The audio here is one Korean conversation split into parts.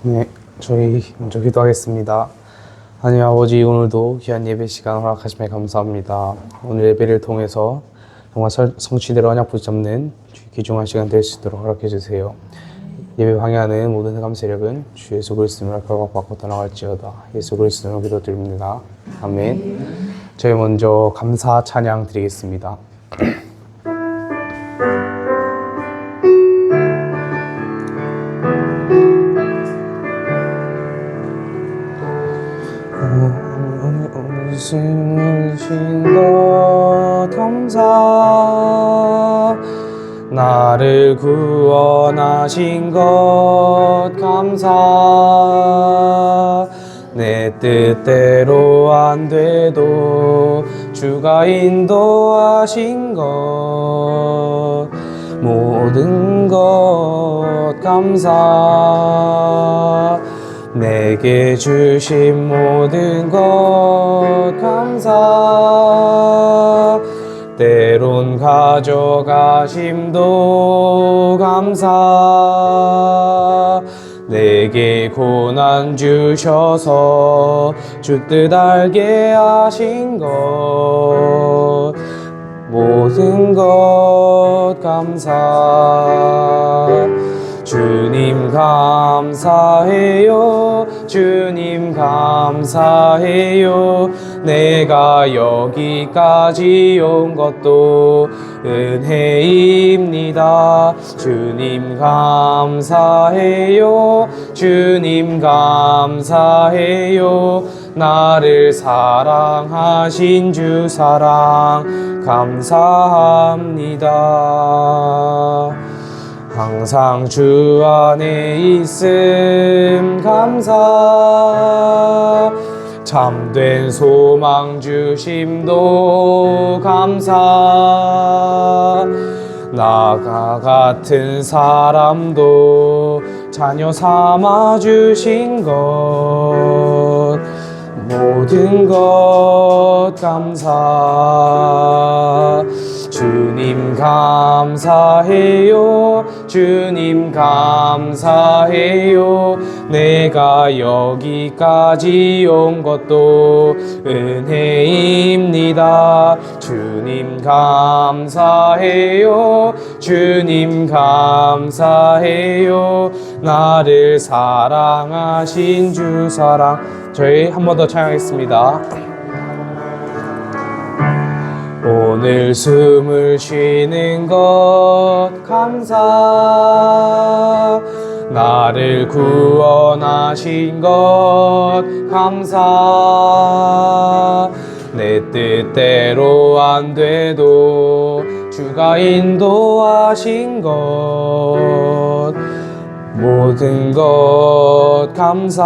네, 저희 먼저 기도하겠습니다. 하나님 아버지, 오늘도 귀한 예배 시간 허락하심에 감사합니다. 오늘 예배를 통해서 정말 성취대로 언약 붙잡는 귀중한 시간 될 수 있도록 허락해 주세요. 예배 방해하는 모든 흑암 세력은 주 예수 그리스도로 결박받고 떠나갈지어다. 예수 그리스도로 기도드립니다. 아멘. 저희 먼저 감사 찬양 드리겠습니다. 웃음을 신 것 감사, 나를 구원하신 것 감사. 내 뜻대로 안 돼도 주가 인도하신 것, 모든 것 감사. 내게 주신 모든 것 감사. 때론 가져가심도 감사. 내게 고난 주셔서 주 뜻 알게 하신 것, 모든 것 감사. 주님 감사해요. 주님 감사해요. 내가 여기까지 온 것도 은혜입니다. 주님 감사해요. 주님 감사해요. 나를 사랑하신 주 사랑 감사합니다. 항상 주 안에 있음 감사. 참된 소망 주심도 감사. 나가 같은 사람도 자녀 삼아 주신 것, 모든 것 감사. 주님 감사해요. 주님 감사해요. 내가 여기까지 온 것도 은혜입니다. 주님 감사해요. 주님 감사해요. 나를 사랑하신 주 사랑. 저희 한 번 더 찬양하겠습니다. 오늘 숨을 쉬는 것 감사. 나를 구원하신 것 감사. 내 뜻대로 안 돼도 주가 인도하신 것, 모든 것 감사.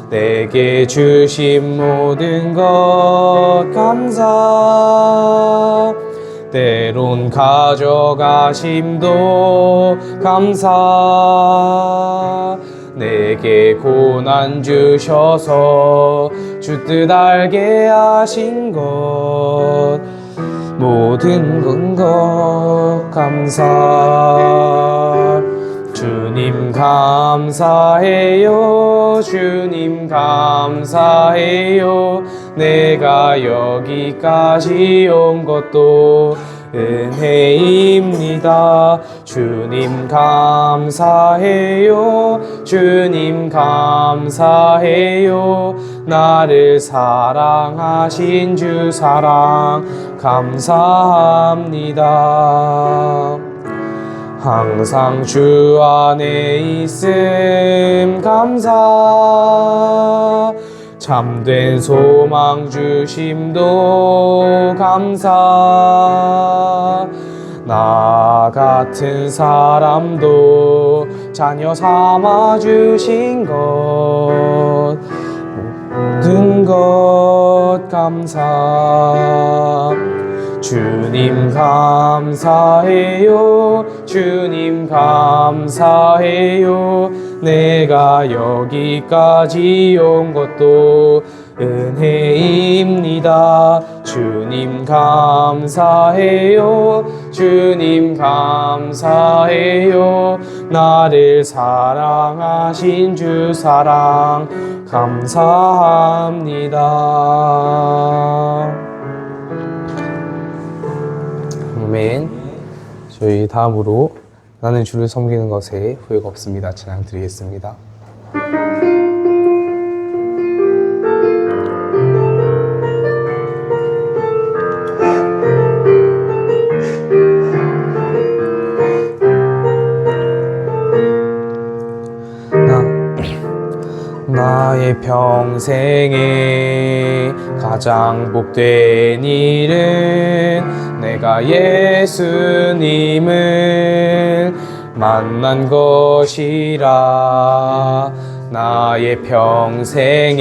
내게 주신 모든 것 감사. 때론 가져가심도 감사. 내게 고난 주셔서 주 뜻 알게 하신 것, 모든 것 감사. 주님 감사해요. 주님 감사해요. 내가 여기까지 온 것도 은혜입니다. 주님 감사해요. 주님 감사해요. 나를 사랑하신 주 사랑 감사합니다. 항상 주 안에 있음 감사. 참된 소망 주심도 감사. 나 같은 사람도 자녀 삼아 주신 것, 모든 것 감사. 주님 감사해요. 주님 감사해요. 내가 여기까지 온 것도 은혜입니다. 주님 감사해요. 주님 감사해요. 나를 사랑하신 주 사랑 감사합니다. 아멘. 저희 다음으로 나는 주를 섬기는 것에 후회가 없습니다. 찬양 드리겠습니다. 나의 평생에 가장 복된 일은 내가 예수님을 만난 것이라. 나의 평생에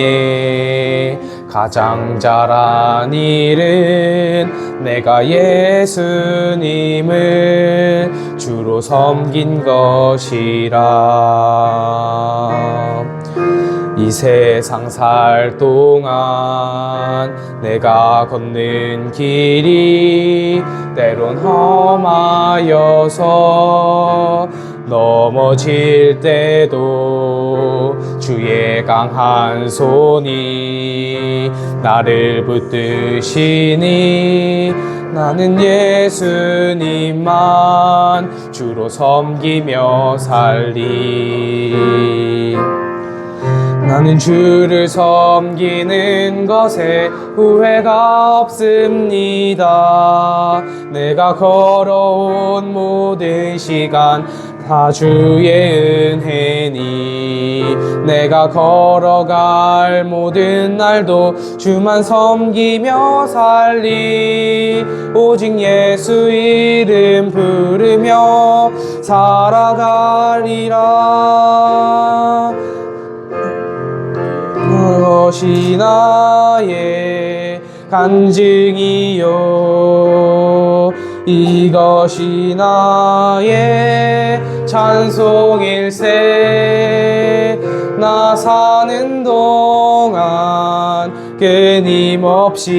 가장 잘한 일은 내가 예수님을 주로 섬긴 것이라. 이 세상 살 동안 내가 걷는 길이 때론 험하여서 넘어질 때도 주의 강한 손이 나를 붙드시니 나는 예수님만 주로 섬기며 살리. 나는 주를 섬기는 것에 후회가 없습니다. 내가 걸어온 모든 시간 다 주의 은혜니 내가 걸어갈 모든 날도 주만 섬기며 살리. 오직 예수 이름 부르며 살아가리라. 그것이 나의 간증이요 이것이 나의 찬송일세. 나 사는 동안 끊임없이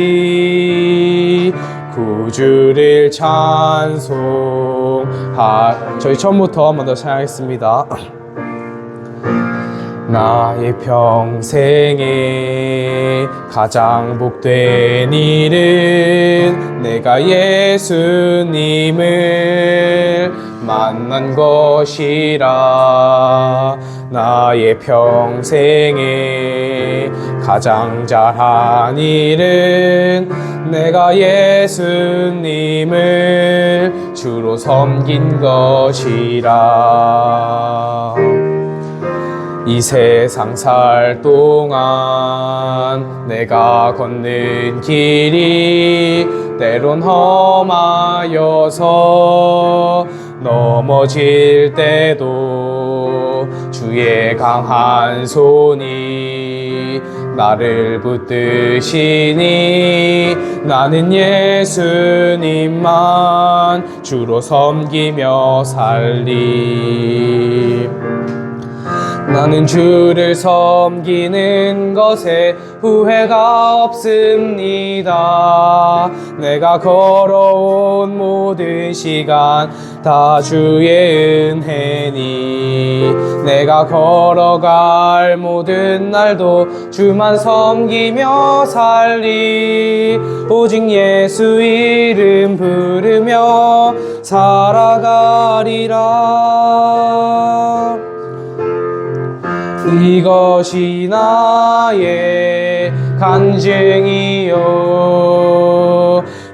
구주를 찬송하. 저희 처음부터 한 번 더 찬양하겠습니다. 나의 평생에 가장 복된 일은 내가 예수님을 만난 것이라. 나의 평생에 가장 잘한 일은 내가 예수님을 주로 섬긴 것이라. 이 세상 살 동안 내가 걷는 길이 때론 험하여서 넘어질 때도 주의 강한 손이 나를 붙드시니 나는 예수님만 주로 섬기며 살리. 나는 주를 섬기는 것에 후회가 없습니다. 내가 걸어온 모든 시간 다 주의 은혜니 내가 걸어갈 모든 날도 주만 섬기며 살리. 오직 예수 이름 부르며 살아가리라. 이것이 나의 간증이요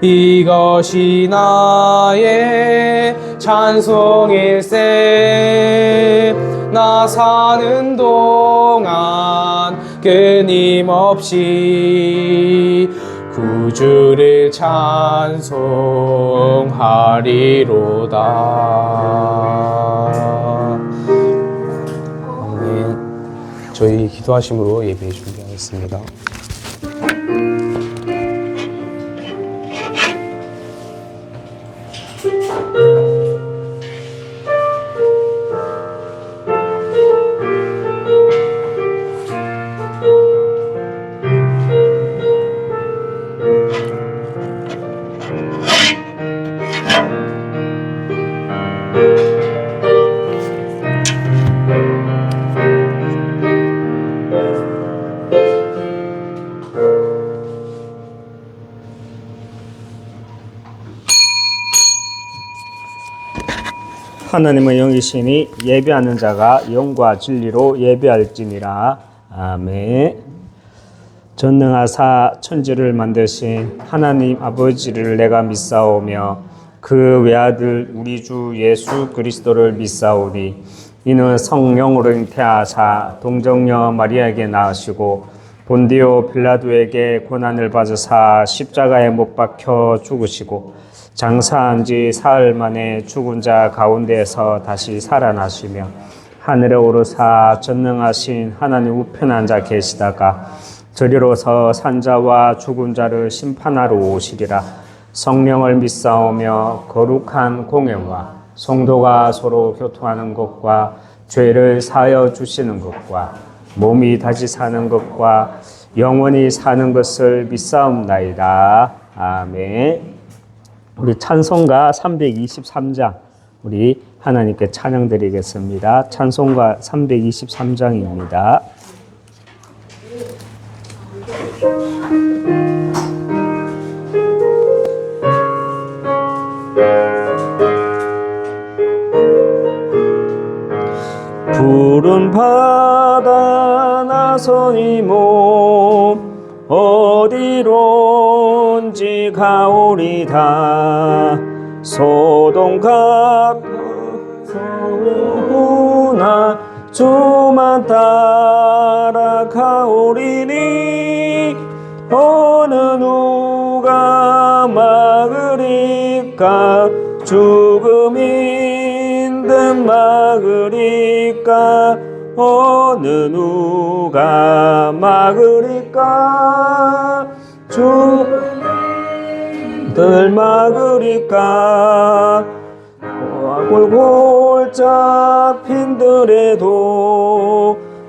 이것이 나의 찬송일세. 나 사는 동안 끊임없이 구주를 찬송하리로다. 저희 기도하심으로 예배 준비하겠습니다. 하나님의 영이시니 예배하는 자가 영과 진리로 예배할지니라. 아멘. 전능하사 천지를 만드신 하나님 아버지를 내가 믿사오며 그 외아들 우리 주 예수 그리스도를 믿사오니 이는 성령으로 잉태하사 동정녀 마리아에게 낳으시고 본디오 빌라도에게 고난을 받으사 십자가에 못 박혀 죽으시고 장사한 지 사흘 만에 죽은 자 가운데에서 다시 살아나시며 하늘에 오르사 전능하신 하나님 우편에 앉아 계시다가 저리로서 산자와 죽은 자를 심판하러 오시리라. 성령을 믿사오며 거룩한 공예와 성도가 서로 교통하는 것과 죄를 사하여 주시는 것과 몸이 다시 사는 것과 영원히 사는 것을 믿사옵나이다. 아멘. 우리 찬송가 323장 우리 하나님께 찬양 드리겠습니다. 찬송가 323장입니다. 푸른 바다 나서니 몸 어디론지 가오리다. 소돔 같으나 주만 따라가오리니 어느 누가 막으리까. 죽음인 듯 막으리까. 어느 누가 막으리까. 죽음인 듯 막으리까. 골골 잡힌들에도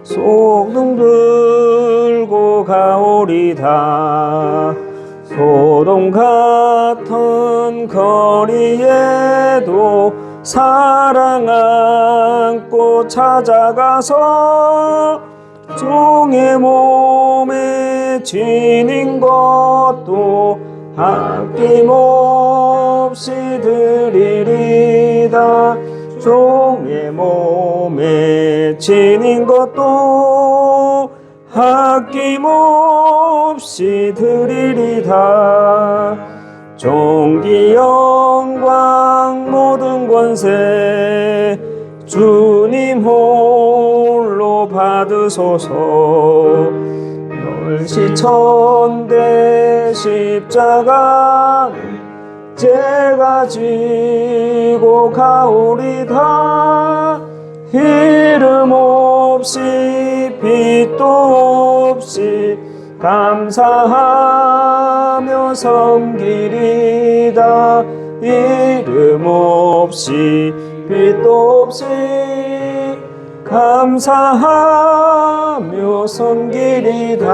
속등 들고 가오리다. 소돔 같은 거리에도 사랑 안고 찾아가서 종의 몸에 지닌 것도 아낌없이 드리리다. 종의 몸에 지닌 것도 아낌없이 드리리다. 존귀 영광 모든 권세 주님 홀로 받으소서. 멸시천대 십자가 제가 지고 가오리다. 이름 없이 빛도 없이 감사하며 섬기리다. 이름 없이 빛도 없이 감사하며 섬기리다.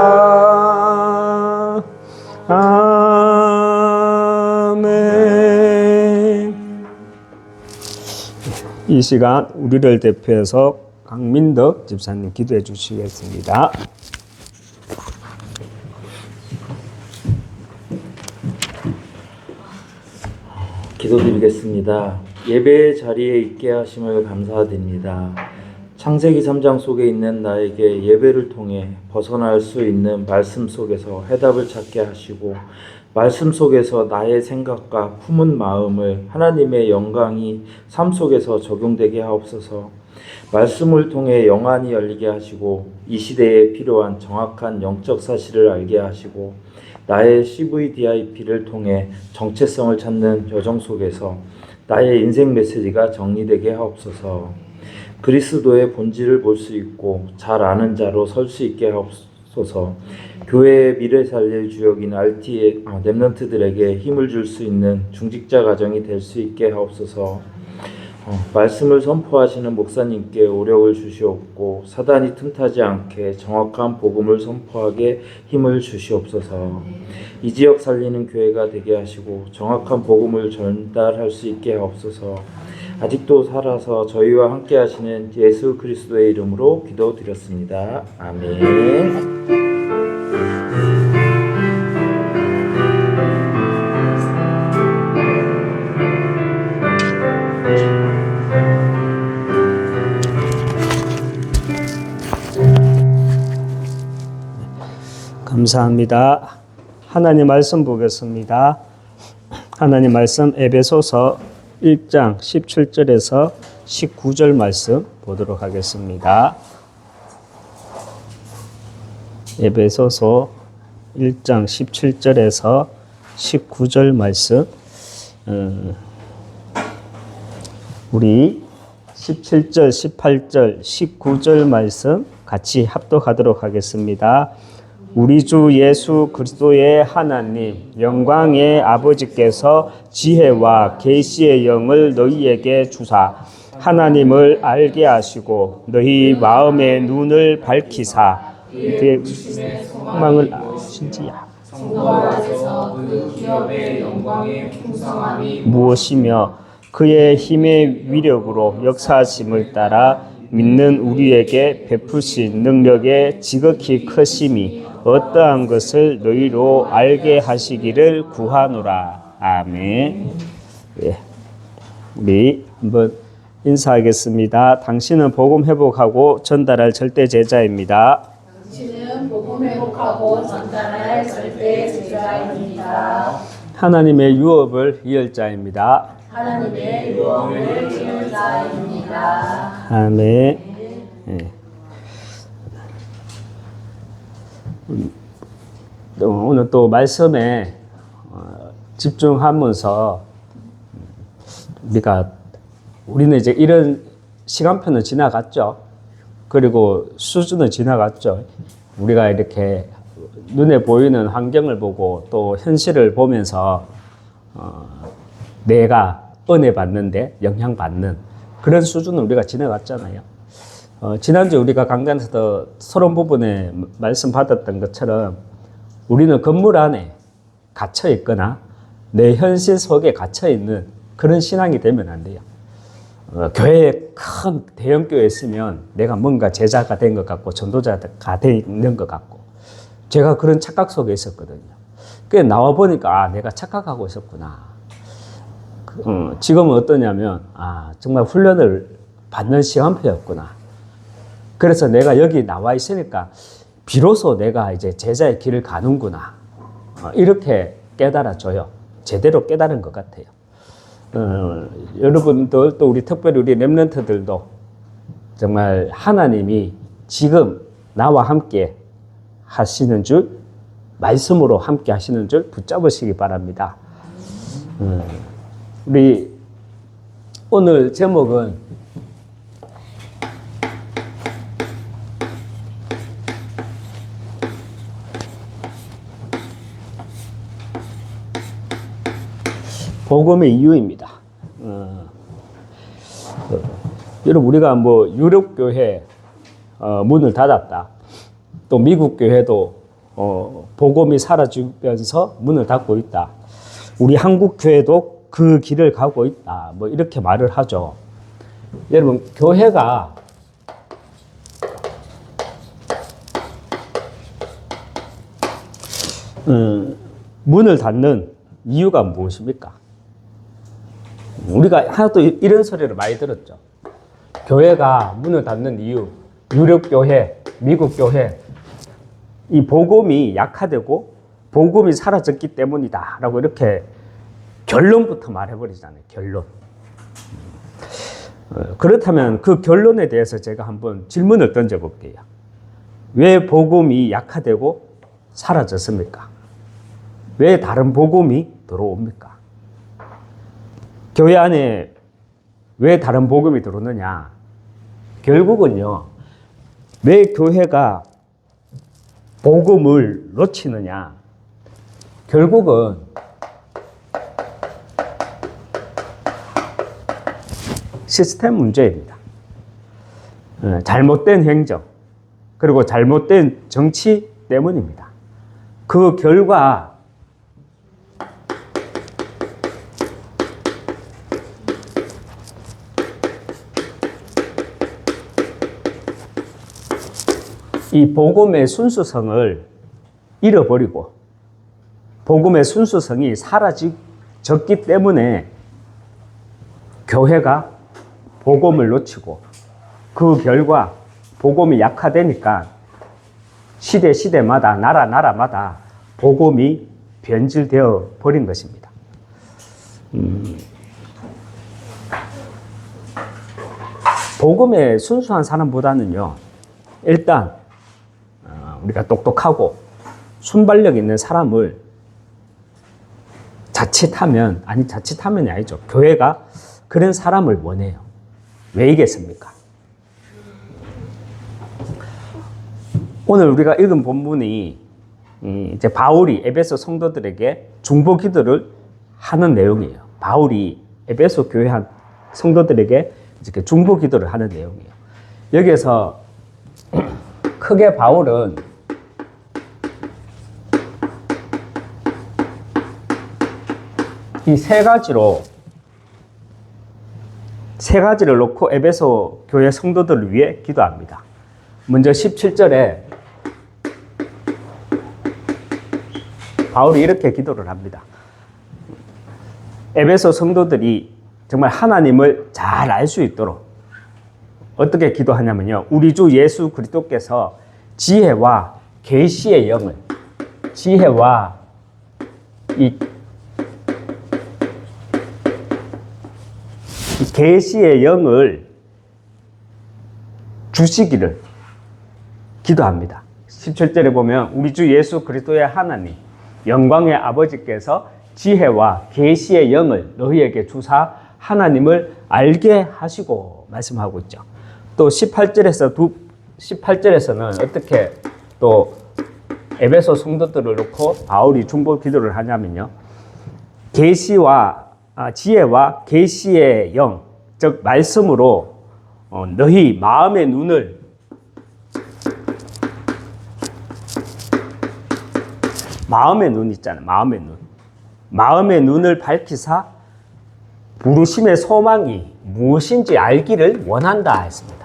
아멘. 이 시간 우리를 대표해서 강민덕 집사님 기도해 주시겠습니다. 기도드리겠습니다. 예배의 자리에 있게 하심을 감사드립니다. 창세기 3장 속에 있는 나에게 예배를 통해 벗어날 수 있는 말씀 속에서 해답을 찾게 하시고 말씀 속에서 나의 생각과 품은 마음을 하나님의 영광이 삶 속에서 적용되게 하옵소서. 말씀을 통해 영안이 열리게 하시고 이 시대에 필요한 정확한 영적 사실을 알게 하시고 나의 CVDIP를 통해 정체성을 찾는 여정 속에서 나의 인생 메시지가 정리되게 하옵소서. 그리스도의 본질을 볼 수 있고 잘 아는 자로 설 수 있게 하옵소서. 교회의 미래 살릴 주역인 RT의 렘넌트들에게 힘을 줄 수 있는 중직자 가정이 될 수 있게 하옵소서. 말씀을 선포하시는 목사님께 오력을 주시옵고 사단이 틈타지 않게 정확한 복음을 선포하게 힘을 주시옵소서. 이 지역 살리는 교회가 되게 하시고 정확한 복음을 전달할 수 있게 하옵소서. 아직도 살아서 저희와 함께 하시는 예수 그리스도의 이름으로 기도드렸습니다. 아멘. 감사합니다. 하나님 말씀 보겠습니다. 하나님 말씀 에베소서 1장 17절에서 19절 말씀 보도록 하겠습니다. 에베소서 1장 17절에서 19절 말씀 우리 17절, 18절, 19절 말씀 같이 합독하도록 하겠습니다. 우리 주 예수 그리스도의 하나님 영광의 아버지께서 지혜와 계시의 영을 너희에게 주사 하나님을 알게 하시고 너희 마음의 눈을 밝히사 그의 소망을 아신지야 무엇이며 그의 힘의 위력으로 역사하심을 따라 믿는 우리에게 베푸신 능력의 지극히 크심이 어떠한 것을 너희로 알게 하시기를 구하노라. 아멘. 네. 우리 한번 인사하겠습니다. 당신은 복음 회복하고 전달할 절대 제자입니다. 당신은 복음 회복하고 전달할 절대 제자입니다. 하나님의 유업을 이을 자입니다. 하나님의 유업을 이을 자입니다. 아멘. 네. 오늘 또 말씀에 집중하면서 우리는 이제 이런 시간표는 지나갔죠. 그리고 수준은 지나갔죠. 우리가 이렇게 눈에 보이는 환경을 보고 또 현실을 보면서 내가 은혜 받는데 영향 받는 그런 수준은 우리가 지나갔잖아요. 지난주 우리가 강단에서 서론 부분에 말씀 받았던 것처럼 우리는 건물 안에 갇혀 있거나 내 현실 속에 갇혀 있는 그런 신앙이 되면 안 돼요. 교회에 큰 대형 교회에 있으면 내가 뭔가 제자가 된 것 같고 전도자가 돼 있는 것 같고 제가 그런 착각 속에 있었거든요. 그게 나와 보니까 내가 착각하고 있었구나. 지금은 어떠냐면 정말 훈련을 받는 시간표였구나. 그래서 내가 여기 나와 있으니까 비로소 내가 이제 제자의 길을 가는구나. 이렇게 깨달아져요. 제대로 깨달은 것 같아요. 여러분들 또 특별히 우리 렘넌트들도 정말 하나님이 지금 나와 함께 하시는 줄 말씀으로 함께 하시는 줄 붙잡으시기 바랍니다. 우리 오늘 제목은 복음의 이유입니다. 여러분 우리가 유럽 교회 문을 닫았다. 또 미국 교회도 복음이 사라지면서 문을 닫고 있다. 우리 한국 교회도 그 길을 가고 있다. 이렇게 말을 하죠. 여러분 교회가 문을 닫는 이유가 무엇입니까? 우리가 하도 이런 소리를 많이 들었죠. 교회가 문을 닫는 이유, 유럽 교회, 미국 교회, 이 복음이 약화되고 복음이 사라졌기 때문이다 라고 이렇게 결론부터 말해버리잖아요. 결론. 그렇다면 그 결론에 대해서 제가 한번 질문을 던져볼게요. 왜 복음이 약화되고 사라졌습니까? 왜 다른 복음이 들어옵니까? 교회 안에 왜 다른 복음이 들어오느냐? 결국은요, 왜 교회가 복음을 놓치느냐? 결국은 시스템 문제입니다. 잘못된 행정, 그리고 잘못된 정치 때문입니다. 그 결과 이 복음의 순수성을 잃어버리고 복음의 순수성이 사라졌기 때문에 교회가 복음을 놓치고 그 결과 복음이 약화되니까 시대마다 나라마다 복음이 변질되어 버린 것입니다. 복음의 순수한 사람보다는요, 일단 우리가 똑똑하고 순발력 있는 사람을 자칫하면이 아니죠. 교회가 그런 사람을 원해요. 왜이겠습니까? 오늘 우리가 읽은 본문이 이제 바울이 에베소 성도들에게 중보 기도를 하는 내용이에요. 바울이 에베소 교회 성도들에게 이렇게 중보 기도를 하는 내용이에요. 여기에서 크게 바울은 이 세 가지를 놓고 에베소 교회 성도들을 위해 기도합니다. 먼저 17절에 바울이 이렇게 기도를 합니다. 에베소 성도들이 정말 하나님을 잘 알 수 있도록 어떻게 기도하냐면요. 우리 주 예수 그리스도께서 지혜와 계시의 영을, 지혜와 이 계시의 영을 주시기를 기도합니다. 17절에 보면 우리 주 예수 그리스도의 하나님 영광의 아버지께서 지혜와 계시의 영을 너희에게 주사 하나님을 알게 하시고 말씀하고 있죠. 또 18절에서는 어떻게 또 에베소 성도들을 놓고 바울이 중보 기도를 하냐면요. 지혜와 계시의 영, 즉 말씀으로 너희 마음의 눈을 마음의 눈 있잖아요. 마음의 눈을 밝히사 부르심의 소망이 무엇인지 알기를 원한다 했습니다.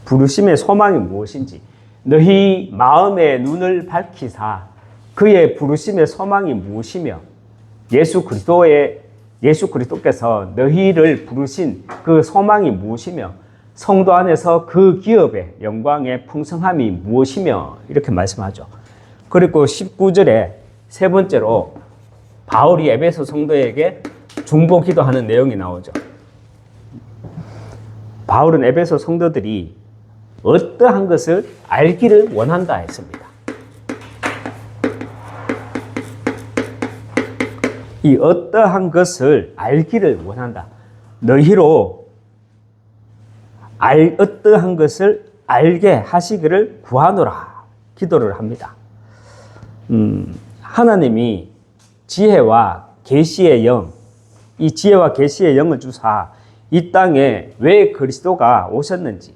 부르심의 소망이 무엇인지 너희 마음의 눈을 밝히사 그의 부르심의 소망이 무엇이며 예수 그리스도께서 너희를 부르신 그 소망이 무엇이며 성도 안에서 그 기업의 영광의 풍성함이 무엇이며 이렇게 말씀하죠. 그리고 19절에 세 번째로 바울이 에베소 성도에게 중보 기도하는 내용이 나오죠. 바울은 에베소 성도들이 어떠한 것을 알기를 원한다 했습니다. 이 어떠한 것을 알기를 원한다. 너희로 어떠한 것을 알게 하시기를 구하노라 기도를 합니다. 하나님이 지혜와 계시의 영, 이 지혜와 계시의 영을 주사 이 땅에 왜 그리스도가 오셨는지,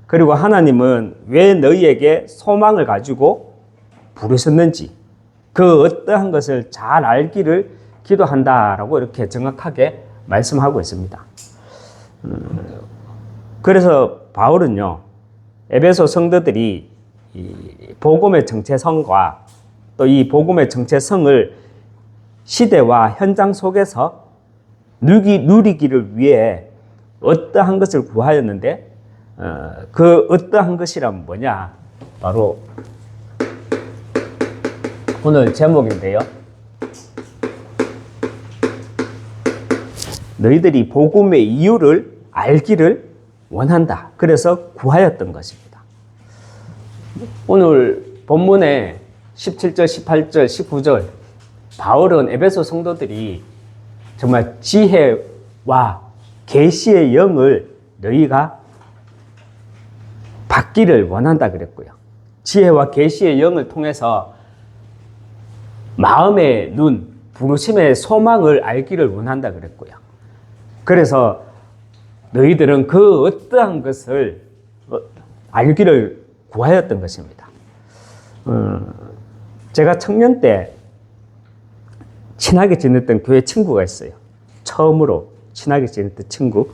그리고 하나님은 왜 너희에게 소망을 가지고 부르셨는지 그 어떠한 것을 잘 알기를 기도한다라고 이렇게 정확하게 말씀하고 있습니다. 그래서 바울은요, 에베소 성도들이 이 복음의 정체성과 또 이 복음의 정체성을 시대와 현장 속에서 누리기를 위해 어떠한 것을 구하였는데 그 어떠한 것이란 뭐냐? 바로 오늘 제목인데요. 너희들이 복음의 이유를 알기를 원한다. 그래서 구하였던 것입니다. 오늘 본문에 17절, 18절, 19절 바울은 에베소 성도들이 정말 지혜와 계시의 영을 너희가 받기를 원한다 그랬고요. 지혜와 계시의 영을 통해서 마음의 눈, 부르심의 소망을 알기를 원한다 그랬고요. 그래서 너희들은 그 어떠한 것을 알기를 구하였던 것입니다. 제가 청년 때 친하게 지냈던 교회 친구가 있어요. 처음으로 친하게 지냈던 친구.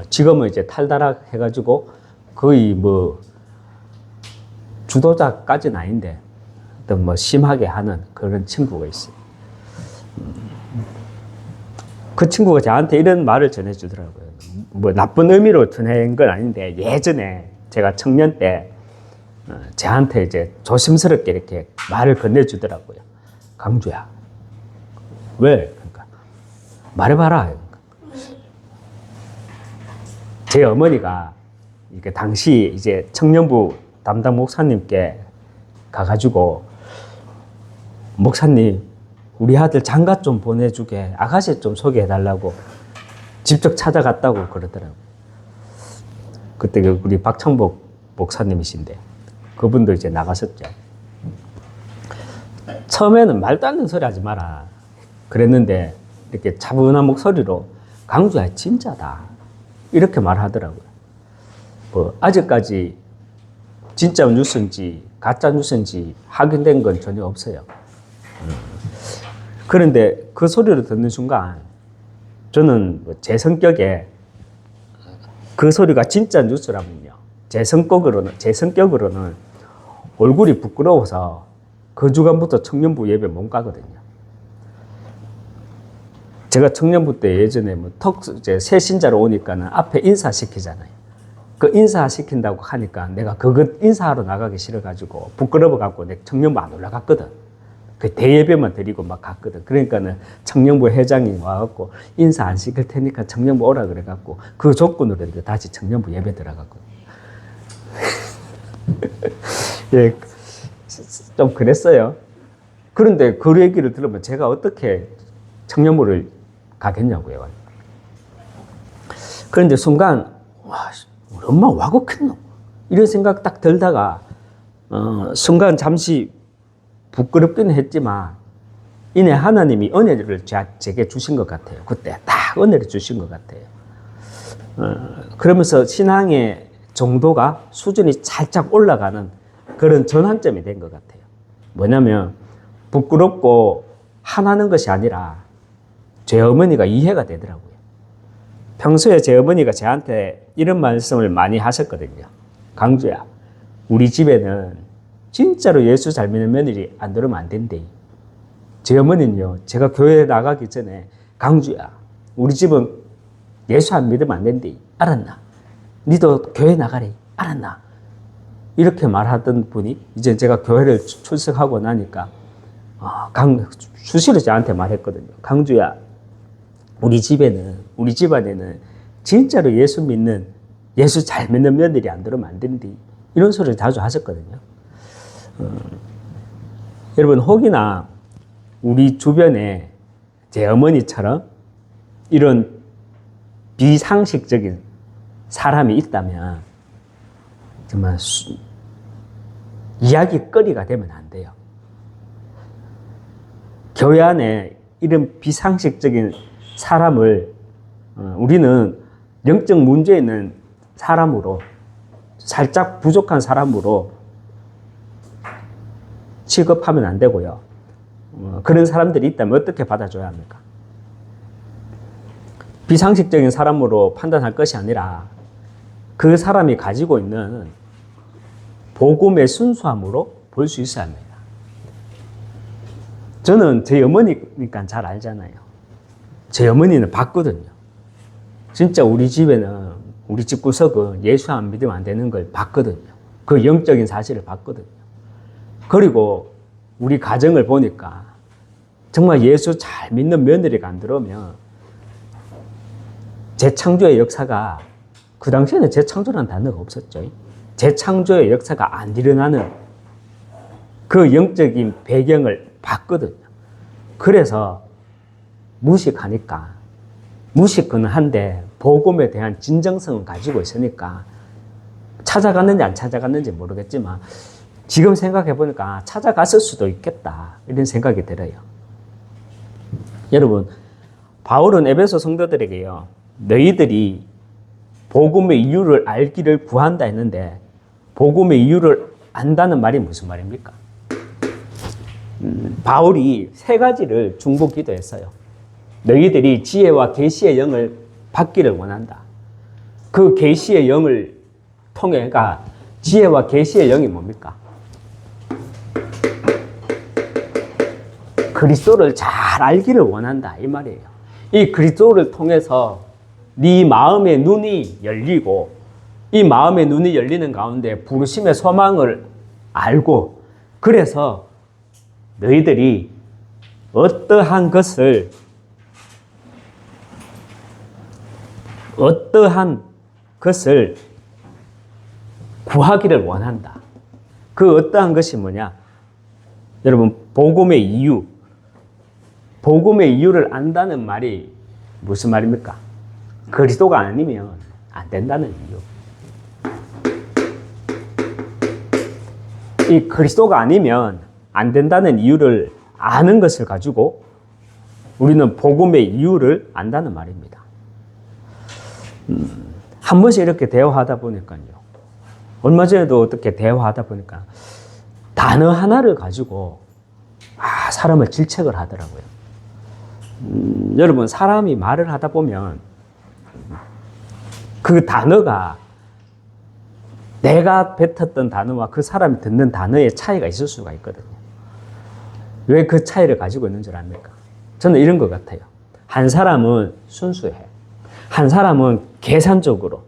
지금은 이제 탈다락해가지고 거의 뭐 주도자까지는 아닌데 어떤 심하게 하는 그런 친구가 있어요. 그 친구가 저한테 이런 말을 전해주더라고요. 뭐 나쁜 의미로 전한 건 아닌데 예전에 제가 청년 때 저한테 이제 조심스럽게 이렇게 말을 건네주더라고요. 강주야, 왜? 그러니까 말해봐라. 그러니까. 제 어머니가 이게 당시 이제 청년부 담당 목사님께 가가지고 목사님, 우리 아들 장가 좀 보내주게, 아가씨 좀 소개해달라고 직접 찾아갔다고 그러더라고요. 그때 우리 박창복 목사님이신데 그분도 이제 나가셨죠. 처음에는 말도 안 되는 소리 하지 마라 그랬는데 이렇게 차분한 목소리로 강주야 진짜다 이렇게 말하더라고요. 뭐 아직까지 진짜 뉴스인지 가짜 뉴스인지 확인된 건 전혀 없어요. 그런데 그 소리를 듣는 순간 저는 제 성격에 그 소리가 진짜 뉴스라면요, 제 성격으로는 얼굴이 부끄러워서 그 주간부터 청년부 예배 못 가거든요. 제가 청년부 때 예전에 이제 새 신자로 오니까는 앞에 인사시키잖아요. 그 인사시킨다고 하니까 내가 그거 인사하러 나가기 싫어가지고 부끄러워갖고 내 청년부 안 올라갔거든. 그 대예배만 드리고 막 갔거든. 그러니까는 청년부 회장이 와갖고 인사 안 시킬 테니까 청년부 오라 그래갖고 그 조건으로 다시 청년부 예배 들어갔거든. 예, 좀 그랬어요. 그런데 그 얘기를 들으면 제가 어떻게 청년부를 가겠냐고요. 그런데 순간 와, 우리 엄마 와곡했노? 이런 생각 딱 들다가 순간 잠시 부끄럽긴 했지만 이내 하나님이 은혜를 제게 주신 것 같아요. 그때 딱 은혜를 주신 것 같아요. 그러면서 신앙의 정도가 수준이 살짝 올라가는 그런 전환점이 된 것 같아요. 뭐냐면 부끄럽고 화나는 것이 아니라 제 어머니가 이해가 되더라고요. 평소에 제 어머니가 저한테 이런 말씀을 많이 하셨거든요. 강주야, 우리 집에는 진짜로 예수 잘 믿는 며느리 안 들으면 안 된대. 제 어머니는요, 제가 교회에 나가기 전에 강주야, 우리 집은 예수 안 믿으면 안 된대. 알았나? 니도 교회 나가래. 알았나? 이렇게 말하던 분이 이제 제가 교회를 출석하고 나니까 수시로 저한테 말했거든요. 강주야, 우리 집안에는 진짜로 예수 잘 믿는 며느리 안 들으면 안 된대. 이런 소리를 자주 하셨거든요. 여러분, 혹이나 우리 주변에 제 어머니처럼 이런 비상식적인 사람이 있다면 정말 이야기거리가 되면 안 돼요. 교회 안에 이런 비상식적인 사람을 우리는 영적 문제 있는 사람으로, 살짝 부족한 사람으로 취급하면 안 되고요. 그런 사람들이 있다면 어떻게 받아줘야 합니까? 비상식적인 사람으로 판단할 것이 아니라 그 사람이 가지고 있는 복음의 순수함으로 볼 수 있어야 합니다. 저는 제 어머니니까 잘 알잖아요. 제 어머니는 봤거든요. 진짜 우리 집에는, 우리 집 구석은 예수 안 믿으면 안 되는 걸 봤거든요. 그 영적인 사실을 봤거든요. 그리고 우리 가정을 보니까 정말 예수 잘 믿는 며느리가 안 들어오면 재창조의 역사가, 그 당시에는 재창조라는 단어가 없었죠. 재창조의 역사가 안 일어나는 그 영적인 배경을 봤거든요. 그래서 무식은 한데 복음에 대한 진정성은 가지고 있으니까 찾아갔는지 안 찾아갔는지 모르겠지만 지금 생각해 보니까 찾아갔을 수도 있겠다, 이런 생각이 들어요. 여러분, 바울은 에베소 성도들에게요, 너희들이 복음의 이유를 알기를 구한다 했는데 복음의 이유를 안다는 말이 무슨 말입니까? 바울이 세 가지를 중보 기도했어요. 너희들이 지혜와 계시의 영을 받기를 원한다. 그 계시의 영을 통해가, 지혜와 계시의 영이 뭡니까? 그리스도를 잘 알기를 원한다, 이 말이에요. 이 그리스도를 통해서 네 마음의 눈이 열리고 이 마음의 눈이 열리는 가운데 부르심의 소망을 알고 그래서 너희들이 어떠한 것을 구하기를 원한다. 그 어떠한 것이 뭐냐? 여러분, 복음의 이유를 안다는 말이 무슨 말입니까? 그리스도가 아니면 안 된다는 이유. 이 그리스도가 아니면 안 된다는 이유를 아는 것을 가지고 우리는 복음의 이유를 안다는 말입니다. 한 번씩 이렇게 대화하다 보니까요. 얼마 전에도 어떻게 대화하다 보니까 단어 하나를 가지고 사람을 질책을 하더라고요. 여러분, 사람이 말을 하다 보면 그 단어가 내가 뱉었던 단어와 그 사람이 듣는 단어의 차이가 있을 수가 있거든요. 왜 그 차이를 가지고 있는 줄 압니까? 저는 이런 것 같아요. 한 사람은 순수해. 한 사람은 계산적으로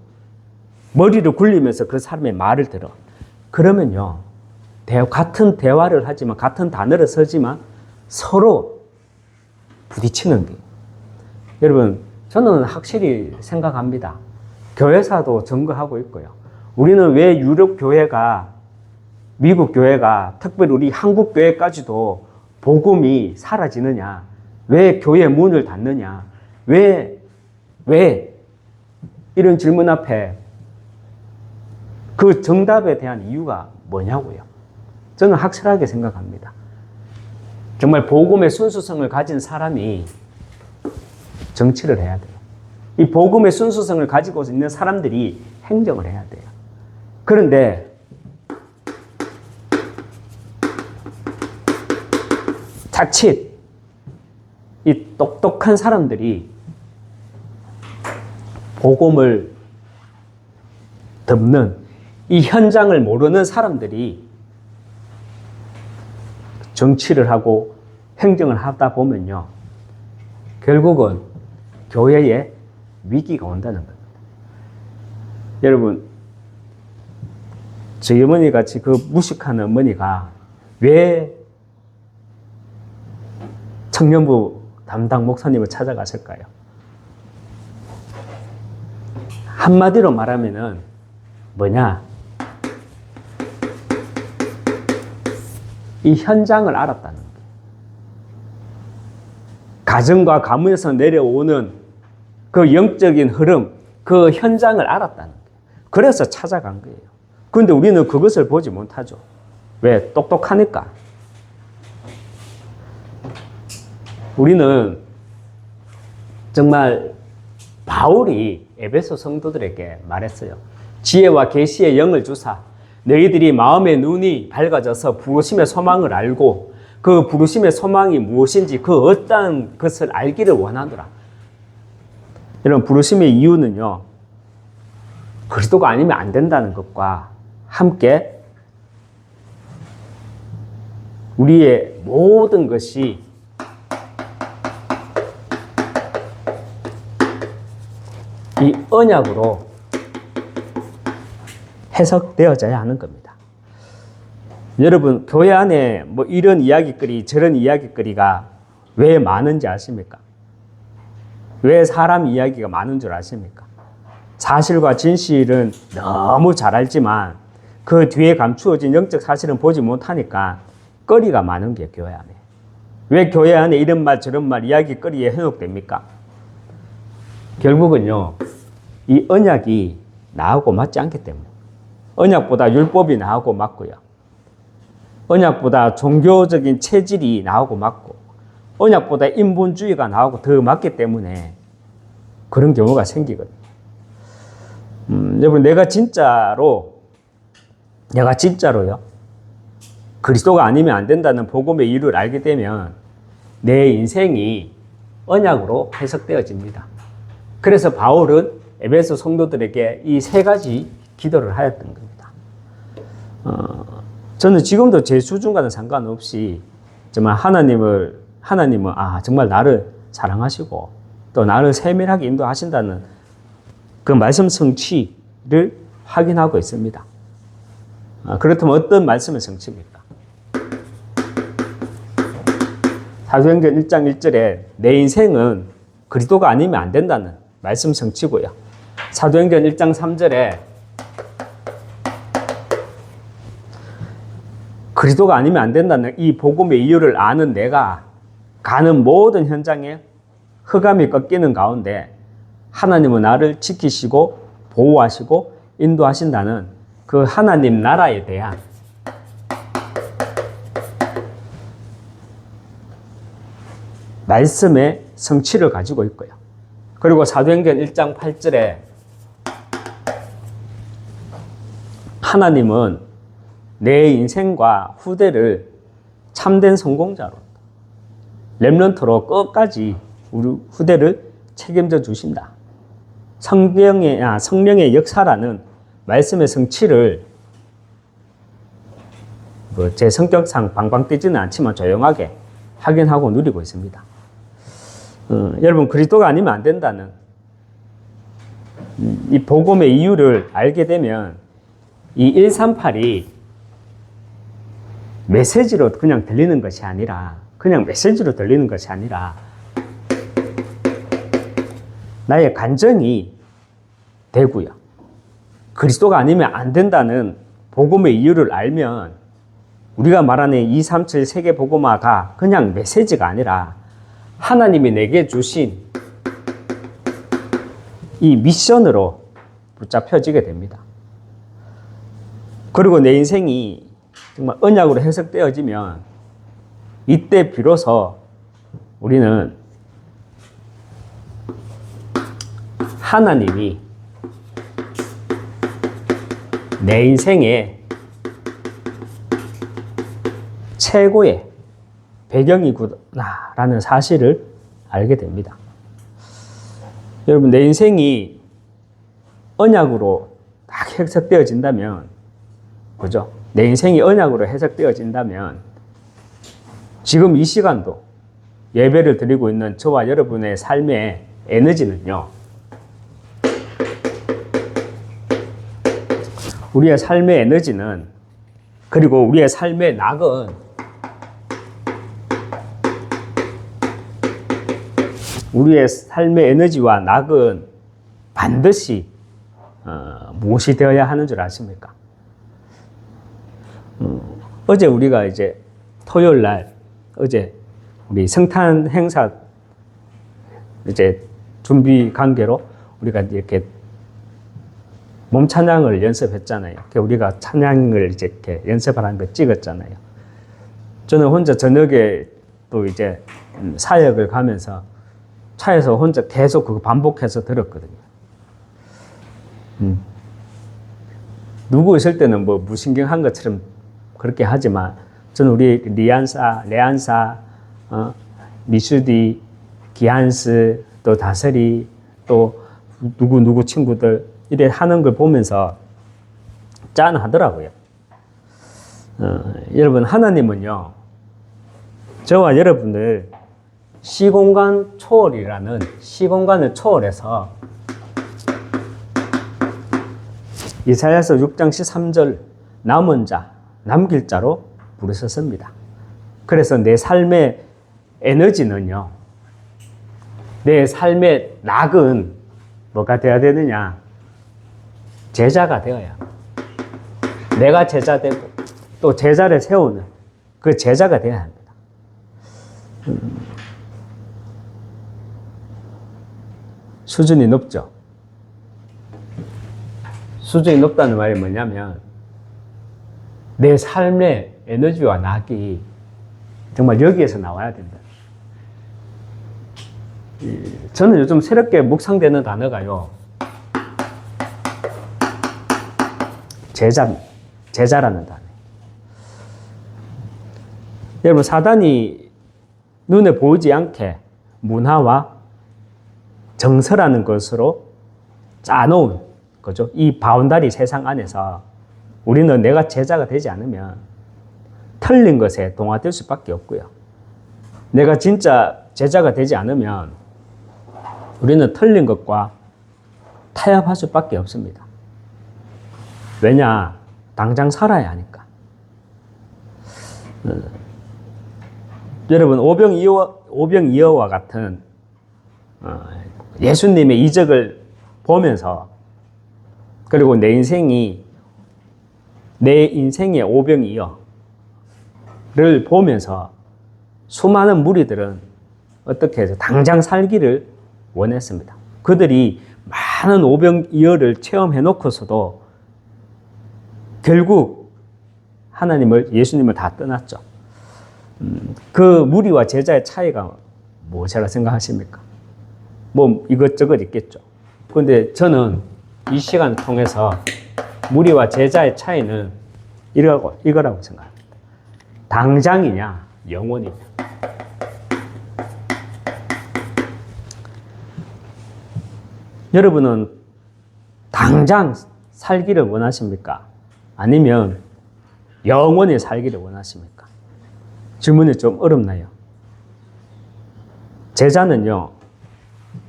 머리를 굴리면서 그 사람의 말을 들어. 그러면요, 같은 대화를 하지만 같은 단어를 쓰지만 서로 부딪히는 게. 여러분, 저는 확실히 생각합니다. 교회사도 증거하고 있고요. 우리는 왜 유럽 교회가, 미국 교회가, 특별히 우리 한국 교회까지도 복음이 사라지느냐? 왜 교회 문을 닫느냐? 왜 이런 질문 앞에 그 정답에 대한 이유가 뭐냐고요? 저는 확실하게 생각합니다. 정말 복음의 순수성을 가진 사람이 정치를 해야 돼요. 이 복음의 순수성을 가지고 있는 사람들이 행정을 해야 돼요. 그런데 자칫 이 똑똑한 사람들이 복음을 덮는 이 현장을 모르는 사람들이 정치를 하고 행정을 하다 보면요, 결국은 교회에 위기가 온다는 겁니다. 여러분, 저희 어머니 같이 그 무식한 어머니가 왜 청년부 담당 목사님을 찾아가실까요? 한마디로 말하면은 뭐냐? 이 현장을 알았다는 거예요. 가정과 가문에서 내려오는 그 영적인 흐름, 그 현장을 알았다는 거예요. 그래서 찾아간 거예요. 그런데 우리는 그것을 보지 못하죠. 왜? 똑똑하니까. 우리는 정말 바울이 에베소 성도들에게 말했어요. 지혜와 계시의 영을 주사 너희들이 마음의 눈이 밝아져서 부르심의 소망을 알고 그 부르심의 소망이 무엇인지 그 어떠한 것을 알기를 원하노라. 이런 부르심의 이유는요, 그리스도가 아니면 안 된다는 것과 함께 우리의 모든 것이 이 언약으로 해석되어져야 하는 겁니다. 여러분, 교회 안에 뭐 이런 이야기거리, 저런 이야기거리가 왜 많은지 아십니까? 왜 사람 이야기가 많은 줄 아십니까? 사실과 진실은 너무 잘 알지만 그 뒤에 감추어진 영적 사실은 보지 못하니까 거리가 많은 게 교회 안에. 왜 교회 안에 이런 말 저런 말 이야기거리에 현혹됩니까? 결국은요, 이 언약이 나하고 맞지 않기 때문에. 언약보다 율법이 나하고 맞고요. 언약보다 종교적인 체질이 나하고 맞고, 언약보다 인본주의가 나하고 더 맞기 때문에 그런 경우가 생기거든요. 여러분, 내가 진짜로요, 그리스도가 아니면 안 된다는 복음의 이유를 알게 되면 내 인생이 언약으로 해석되어집니다. 그래서 바울은 에베소 성도들에게 이 세 가지 기도를 하였던 겁니다. 저는 지금도 제 수준과는 상관없이 정말 하나님은 정말 나를 사랑하시고 또 나를 세밀하게 인도하신다는 그 말씀 성취를 확인하고 있습니다. 그렇다면 어떤 말씀의 성취입니까? 사도행전 1장 1절에 내 인생은 그리스도가 아니면 안 된다는 말씀 성취고요. 사도행전 1장 3절에 그리스도가 아니면 안 된다는 이 복음의 이유를 아는 내가 가는 모든 현장에 흑암이 꺾이는 가운데 하나님은 나를 지키시고 보호하시고 인도하신다는 그 하나님 나라에 대한 말씀의 성취를 가지고 있고요. 그리고 사도행전 1장 8절에 하나님은 내 인생과 후대를 참된 성공자로 렘넌트로 끝까지 우리 후대를 책임져 주신다. 성령의 역사라는 말씀의 성취를 제 성격상 방방 뛰지는 않지만 조용하게 확인하고 누리고 있습니다. 여러분 그리스도가 아니면 안 된다는 이 복음의 이유를 알게 되면 이 138이 메시지로 그냥 들리는 것이 아니라 나의 간증이 되고요. 그리스도가 아니면 안 된다는 복음의 이유를 알면 우리가 말하는 237 세계 복음화가 그냥 메시지가 아니라 하나님이 내게 주신 이 미션으로 붙잡혀지게 됩니다. 그리고 내 인생이 정말 언약으로 해석되어지면 이때 비로소 우리는 하나님이 내 인생의 최고의 배경이구나라는 사실을 알게 됩니다. 여러분 내 인생이 언약으로 딱 해석되어진다면 그죠? 내 인생이 언약으로 해석되어진다면 지금 이 시간도 예배를 드리고 있는 저와 여러분의 삶의 에너지는요. 우리의 삶의 에너지는 그리고 우리의 삶의 낙은 우리의 삶의 에너지와 낙은 반드시 무엇이 되어야 하는 줄 아십니까? 어제 우리가 이제 토요일 날 어제 우리 성탄 행사 이제 준비 관계로 우리가 이렇게 몸 찬양을 연습했잖아요. 우리가 찬양을 이제 이렇게 연습하는 거 찍었잖아요. 저는 혼자 저녁에 또 이제 사역을 가면서 차에서 혼자 계속 그거 반복해서 들었거든요. 누구 있을 때는 뭐 무신경한 것처럼 그렇게 하지만 저는 우리 레안사, 미수디, 기한스, 또 다설이, 또 누구 친구들 이래 하는 걸 보면서 짠하더라고요. 여러분 하나님은요 저와 여러분을 시공간 초월이라는 시공간을 초월해서 이사야서 6장 13절 남은 자, 남길 자로 부르셨습니다. 그래서 내 삶의 에너지는요 내 삶의 낙은 뭐가 되어야 되느냐? 제자가 되어야 내가 제자 되고 또 제자를 세우는 그 제자가 되어야 합니다. 수준이 높죠. 수준이 높다는 말이 뭐냐면 내 삶의 에너지와 낙이 정말 여기에서 나와야 된다. 저는 요즘 새롭게 묵상되는 단어가요. 제자라는 단어. 여러분 사단이 눈에 보이지 않게 문화와 정서라는 것으로 짜놓은 거죠. 이 바운다리 세상 안에서 우리는 내가 제자가 되지 않으면 틀린 것에 동화될 수밖에 없고요. 내가 진짜 제자가 되지 않으면 우리는 틀린 것과 타협할 수밖에 없습니다. 왜냐? 당장 살아야 하니까. 여러분, 오병이어와 같은 예수님의 이적을 보면서, 그리고 내 인생의 오병이어를 보면서 수많은 무리들은 어떻게 해서 당장 살기를 원했습니다. 그들이 많은 오병이어를 체험해 놓고서도 결국 예수님을 다 떠났죠. 그 무리와 제자의 차이가 무엇이라 생각하십니까? 뭐 이것저것 있겠죠. 그런데 저는 이 시간을 통해서 무리와 제자의 차이는 이거라고 생각합니다. 당장이냐, 영원이냐. 여러분은 당장 살기를 원하십니까? 아니면 영원히 살기를 원하십니까? 질문이 좀 어렵나요? 제자는요,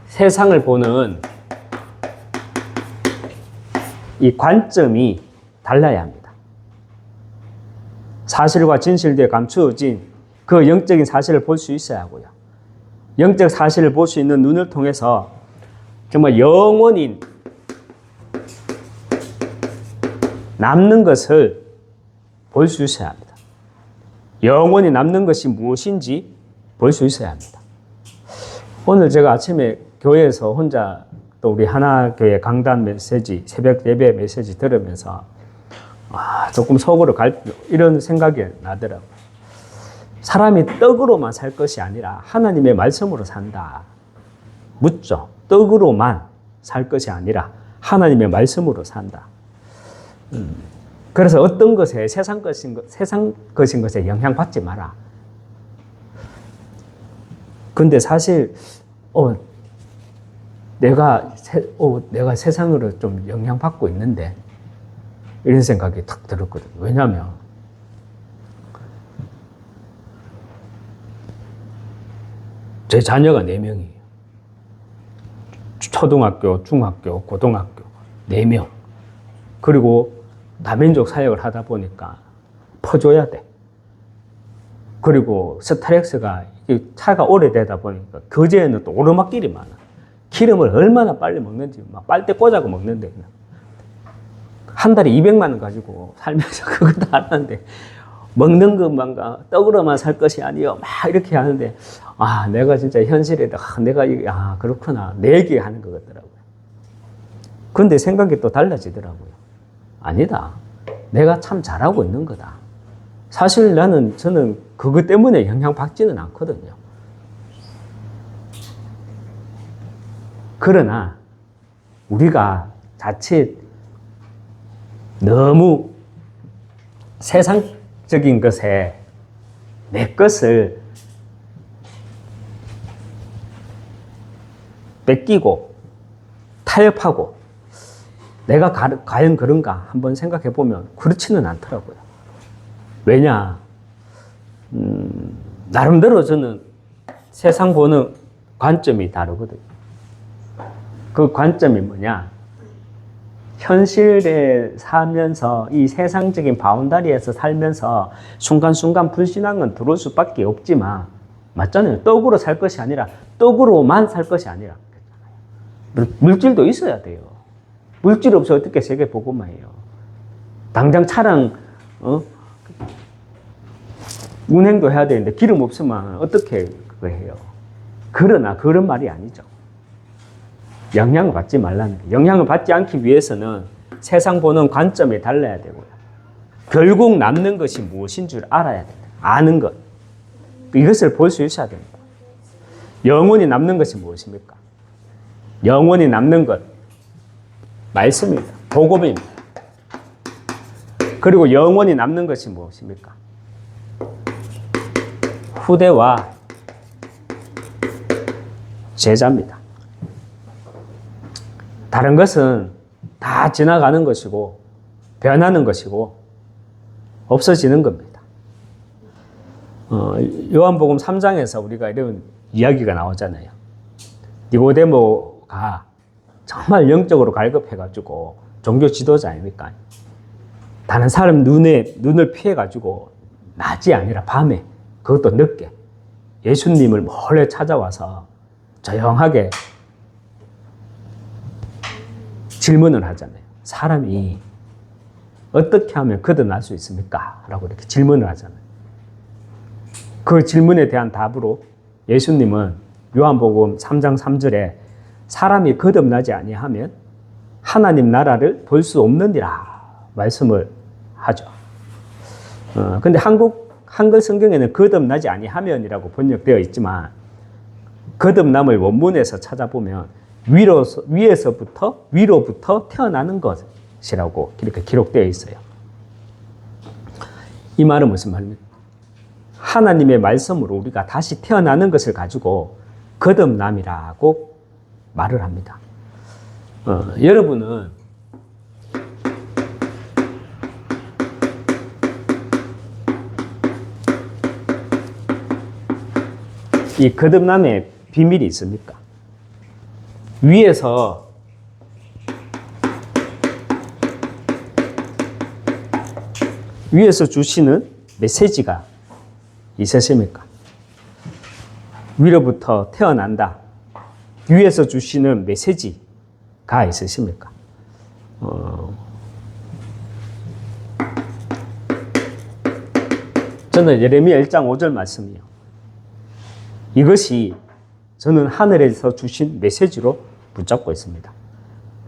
세상을 보는 이 관점이 달라야 합니다. 사실과 진실에 감추어진 그 영적인 사실을 볼 수 있어야 하고요. 영적 사실을 볼 수 있는 눈을 통해서 정말 영원히 남는 것을 볼 수 있어야 합니다. 영원히 남는 것이 무엇인지 볼 수 있어야 합니다. 오늘 제가 아침에 교회에서 혼자 또 우리 하나교회 강단 메시지, 새벽 예배 메시지 들으면서 조금 속으로 이런 생각이 나더라고요. 사람이 떡으로만 살 것이 아니라 하나님의 말씀으로 산다. 묻죠. 떡으로만 살 것이 아니라 하나님의 말씀으로 산다. 그래서 어떤 것에 세상 것인 것에 영향받지 마라. 근데 사실 내가 세상으로 좀 영향받고 있는데 이런 생각이 탁 들었거든요. 왜냐하면 제 자녀가 4명이에요. 초등학교, 중학교, 고등학교 4명. 그리고 다민족 사역을 하다 보니까 퍼줘야 돼. 그리고 스타렉스가 차가 오래되다 보니까 거제에는 또 오르막길이 많아. 기름을 얼마나 빨리 먹는지 막 빨대 꽂아고 먹는데 한 달에 200만 원 가지고 살면서 그것도 안 하는데 먹는 것만 떡으로만 살 것이 아니요 막 이렇게 하는데 내가 진짜 현실에 내가 그렇구나 내 얘기하는 것 같더라고요. 근데 생각이 또 달라지더라고요. 아니다. 내가 참 잘하고 있는 거다. 사실 저는 그것 때문에 영향받지는 않거든요. 그러나 우리가 자칫 너무 세상적인 것에 내 것을 뺏기고 타협하고 내가 과연 그런가 한번 생각해 보면 그렇지는 않더라고요. 왜냐? 나름대로 저는 세상 보는 관점이 다르거든요. 그 관점이 뭐냐? 현실에 살면서 이 세상적인 바운다리에서 살면서 순간순간 불신앙은 들어올 수밖에 없지만 맞잖아요. 떡으로 살 것이 아니라 떡으로만 살 것이 아니라 물질도 있어야 돼요. 물질 없어 어떻게 세계 복음화해요? 당장 차량 운행도 해야 되는데 기름 없으면 어떻게 그거 해요? 그러나 그런 말이 아니죠. 영향을 받지 말라는 거예요. 영향을 받지 않기 위해서는 세상 보는 관점이 달라야 되고요. 결국 남는 것이 무엇인 줄 알아야 됩니다. 아는 것. 이것을 볼 수 있어야 됩니다. 영원히 남는 것이 무엇입니까? 영원히 남는 것. 말씀입니다. 복음입니다. 그리고 영원히 남는 것이 무엇입니까? 후대와 제자입니다. 다른 것은 다 지나가는 것이고 변하는 것이고 없어지는 겁니다. 요한복음 3장에서 우리가 이런 이야기가 나오잖아요. 니고데모가 정말 영적으로 갈급해가지고 종교 지도자 아닙니까? 다른 사람 눈을 피해가지고 낮이 아니라 밤에, 그것도 늦게 예수님을 몰래 찾아와서 조용하게 질문을 하잖아요. 사람이 어떻게 하면 거듭날 수 있습니까? 라고 이렇게 질문을 하잖아요. 그 질문에 대한 답으로 예수님은 요한복음 3장 3절에 사람이 거듭나지 아니하면 하나님 나라를 볼 수 없느니라 말씀을 하죠. 근데 한글 성경에는 거듭나지 아니하면이라고 번역되어 있지만 거듭남을 원문에서 찾아보면 위로부터 태어나는 것이라고 이렇게 기록되어 있어요. 이 말은 무슨 말입니까? 하나님의 말씀으로 우리가 다시 태어나는 것을 가지고 거듭남이라고 말을 합니다. 여러분은 이 거듭남의 비밀이 있습니까? 위에서 주시는 메시지가 있으십니까? 위로부터 태어난다. 위에서 주시는 메시지가 있으십니까? 저는 예레미야 1장 5절 말씀이요. 이것이 저는 하늘에서 주신 메시지로 붙잡고 있습니다.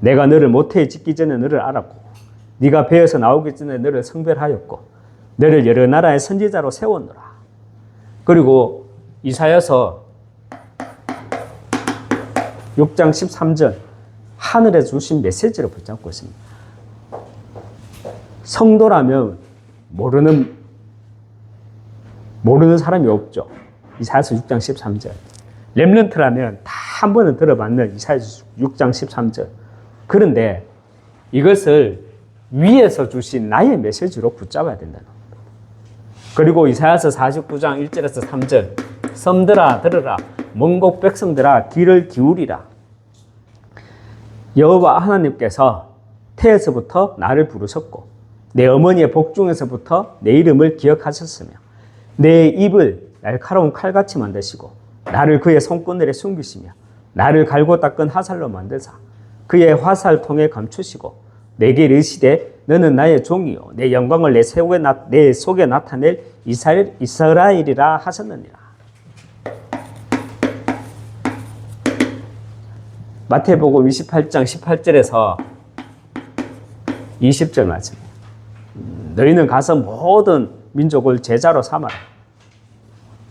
내가 너를 모태에 짓기 전에 너를 알았고 네가 배에서 나오기 전에 너를 성별하였고 너를 여러 나라의 선지자로 세웠노라. 그리고 이사야서 6장 13절 하늘에서 주신 메시지로 붙잡고 있습니다. 성도라면 모르는 사람이 없죠. 이사야서 6장 13절. 렘넌트라면 다 한 번은 들어봤는 이사야서 6장 13절. 그런데 이것을 위에서 주신 나의 메시지로 붙잡아야 된다는 겁니다. 그리고 이사야서 49장 1절에서 3절. 섬들아 들으라, 먼곳 백성들아 귀를 기울이라. 여호와 하나님께서 태에서부터 나를 부르셨고 내 어머니의 복중에서부터 내 이름을 기억하셨으며 내 입을 날카로운 칼같이 만드시고 나를 그의 손바늘에 숨기시며 나를 갈고 닦은 화살로 만드사 그의 화살통에 감추시고 내게 이르시되 너는 나의 종이요 내 영광을 내 속에 나타낼 이스라엘이라 하셨느니라. 마태복음 28장 18절에서 20절 말씀. 너희는 가서 모든 민족을 제자로 삼아라.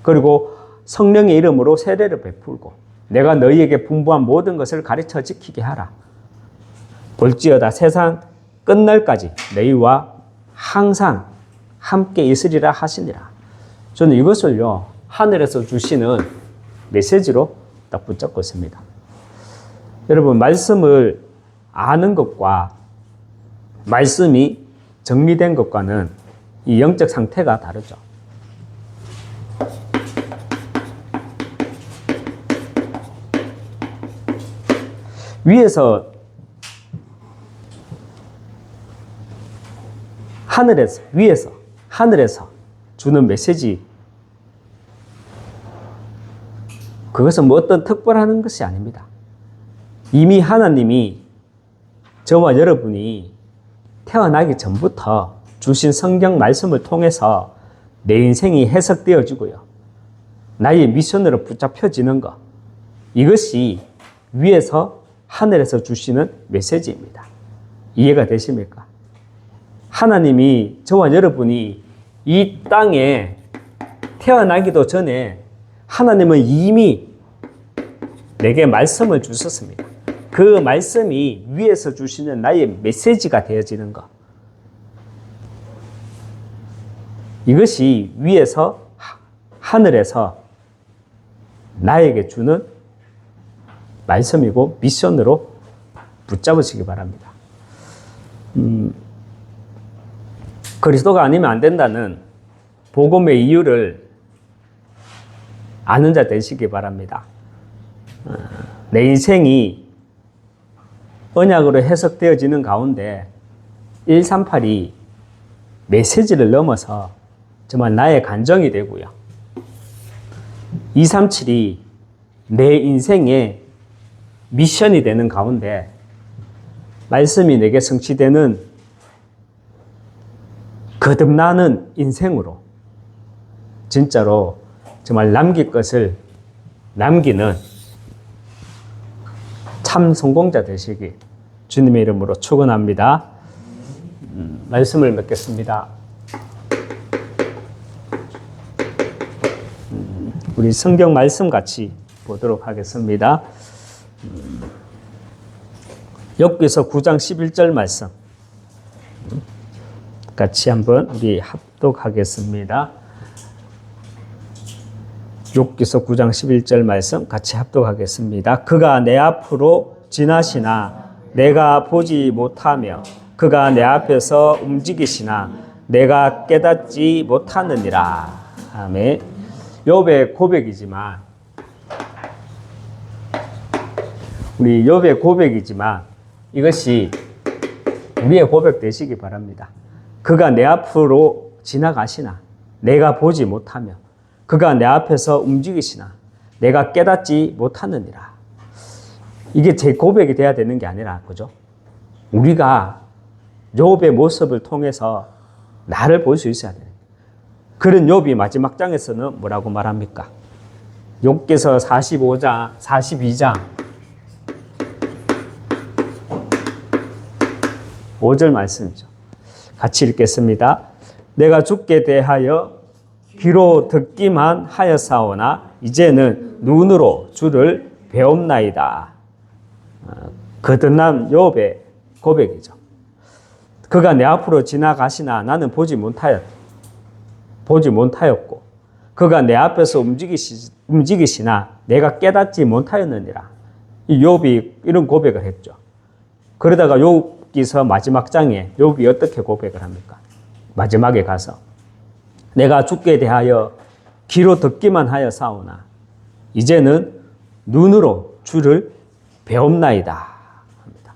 그리고 성령의 이름으로 세례를 베풀고 내가 너희에게 분부한 모든 것을 가르쳐 지키게 하라. 볼지어다 세상 끝날까지 너희와 항상 함께 있으리라 하시니라. 저는 이것을요 하늘에서 주시는 메시지로 딱 붙잡고 있습니다. 여러분, 말씀을 아는 것과 말씀이 정리된 것과는 이 영적 상태가 다르죠. 위에서 하늘에서 주는 메시지, 그것은 뭐 어떤 특별한 것이 아닙니다. 이미 하나님이 저와 여러분이 태어나기 전부터 주신 성경 말씀을 통해서 내 인생이 해석되어지고요. 나의 미션으로 붙잡혀지는 것, 이것이 위에서 하늘에서 주시는 메시지입니다. 이해가 되십니까? 하나님이 저와 여러분이 이 땅에 태어나기도 전에 하나님은 이미 내게 말씀을 주셨습니다. 그 말씀이 위에서 주시는 나의 메시지가 되어지는 것. 이것이 위에서 하늘에서 나에게 주는 말씀이고 미션으로 붙잡으시기 바랍니다. 그리스도가 아니면 안 된다는 복음의 이유를 아는 자 되시기 바랍니다. 내 인생이 언약으로 해석되어지는 가운데 138이 메시지를 넘어서 정말 나의 간정이 되고요. 237이 내 인생의 미션이 되는 가운데 말씀이 내게 성취되는 거듭나는 인생으로 진짜로 정말 남길 것을 남기는 참 성공자 되시기 주님의 이름으로 축원합니다. 말씀을 맺겠습니다. 우리 성경 말씀 같이 보도록 하겠습니다. 욥기서 9장 11절 말씀 같이 한번 우리 합독하겠습니다. 욥기서 9장 11절 말씀 같이 합독하겠습니다. 그가 내 앞으로 지나시나 내가 보지 못하며 그가 내 앞에서 움직이시나 내가 깨닫지 못하느니라. 아멘. 욥의 고백이지만 우리 욥의 고백이지만 이것이 우리의 고백 되시기 바랍니다. 그가 내 앞으로 지나가시나 내가 보지 못하며 그가 내 앞에서 움직이시나 내가 깨닫지 못하느니라. 이게 제 고백이 돼야 되는 게 아니라 그죠? 우리가 욥의 모습을 통해서 나를 볼 수 있어야 돼요. 그런 욥이 마지막 장에서는 뭐라고 말합니까? 욥기서 45장, 42장 5절 말씀이죠. 같이 읽겠습니다. 내가 주께 대하여 귀로 듣기만 하였사오나 이제는 눈으로 주를 배움나이다. 거듭난 욥의 고백이죠. 그가 내 앞으로 지나가시나 나는 보지 못하였고 그가 내 앞에서 움직이시나 내가 깨닫지 못하였느니라. 이 욥이 이런 고백을 했죠. 그러다가 욥기서 마지막 장에 욥이 어떻게 고백을 합니까? 마지막에 가서 내가 주께 대하여 귀로 듣기만 하였사오나 이제는 눈으로 주를 배움나이다 합니다.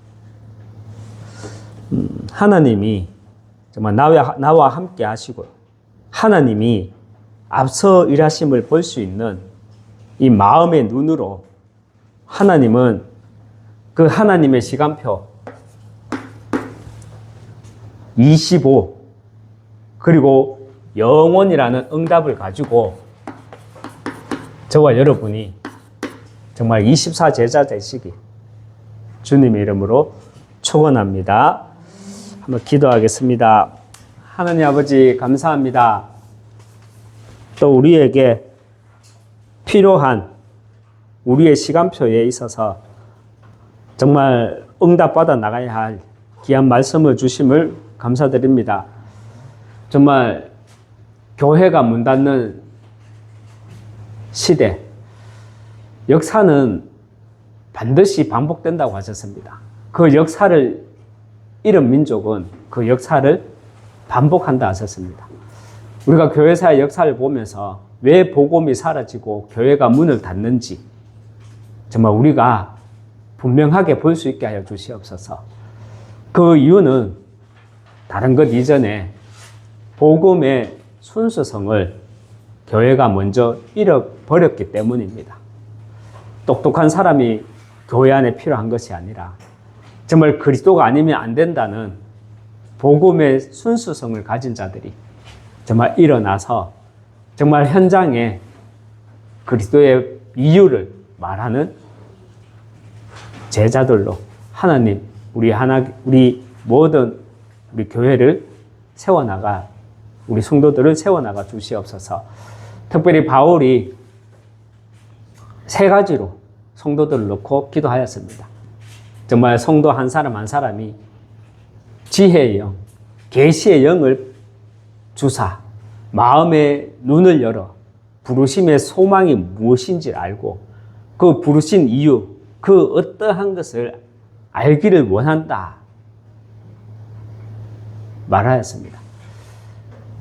하나님이 정말 나와 함께 하시고 하나님이 앞서 일하심을 볼 수 있는 이 마음의 눈으로 하나님은 그 하나님의 시간표 25 그리고 영원이라는 응답을 가지고 저와 여러분이 정말 24제자 되시기 주님의 이름으로 축원합니다. 한번 기도하겠습니다. 하나님 아버지 감사합니다. 또 우리에게 필요한 우리의 시간표에 있어서 정말 응답받아 나가야 할 귀한 말씀을 주심을 감사드립니다. 정말 교회가 문 닫는 시대, 역사는 반드시 반복된다고 하셨습니다. 그 역사를 잃은 민족은 그 역사를 반복한다 하셨습니다. 우리가 교회사의 역사를 보면서 왜 복음이 사라지고 교회가 문을 닫는지 정말 우리가 분명하게 볼 수 있게 하여 주시옵소서. 그 이유는 다른 것 이전에 복음의 순수성을 교회가 먼저 잃어버렸기 때문입니다. 똑똑한 사람이 교회 안에 필요한 것이 아니라 정말 그리스도가 아니면 안 된다는 복음의 순수성을 가진 자들이 정말 일어나서 정말 현장에 그리스도의 이유를 말하는 제자들로 하나님 우리 모든 우리 교회를 세워나가 우리 성도들을 세워나가 주시옵소서. 특별히 바울이 3가지로 성도들을 놓고 기도하였습니다. 정말 성도 한 사람 한 사람이 지혜의 영, 계시의 영을 주사 마음의 눈을 열어 부르심의 소망이 무엇인지를 알고 그 부르신 이유, 그 어떠한 것을 알기를 원한다 말하였습니다.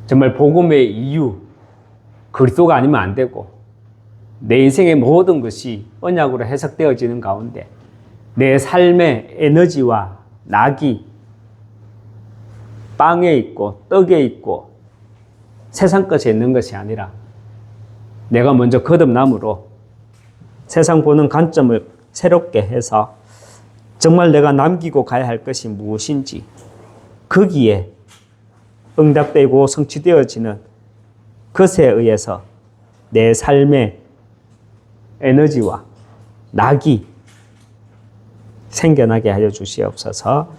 정말 복음의 이유, 그리스도가 아니면 안 되고 내 인생의 모든 것이 언약으로 해석되어지는 가운데 내 삶의 에너지와 낙이 빵에 있고 떡에 있고 세상 것에 있는 것이 아니라 내가 먼저 거듭남으로 세상 보는 관점을 새롭게 해서 정말 내가 남기고 가야 할 것이 무엇인지 거기에 응답되고 성취되어지는 것에 의해서 내 삶의 에너지와 낙이 생겨나게 하여 주시옵소서.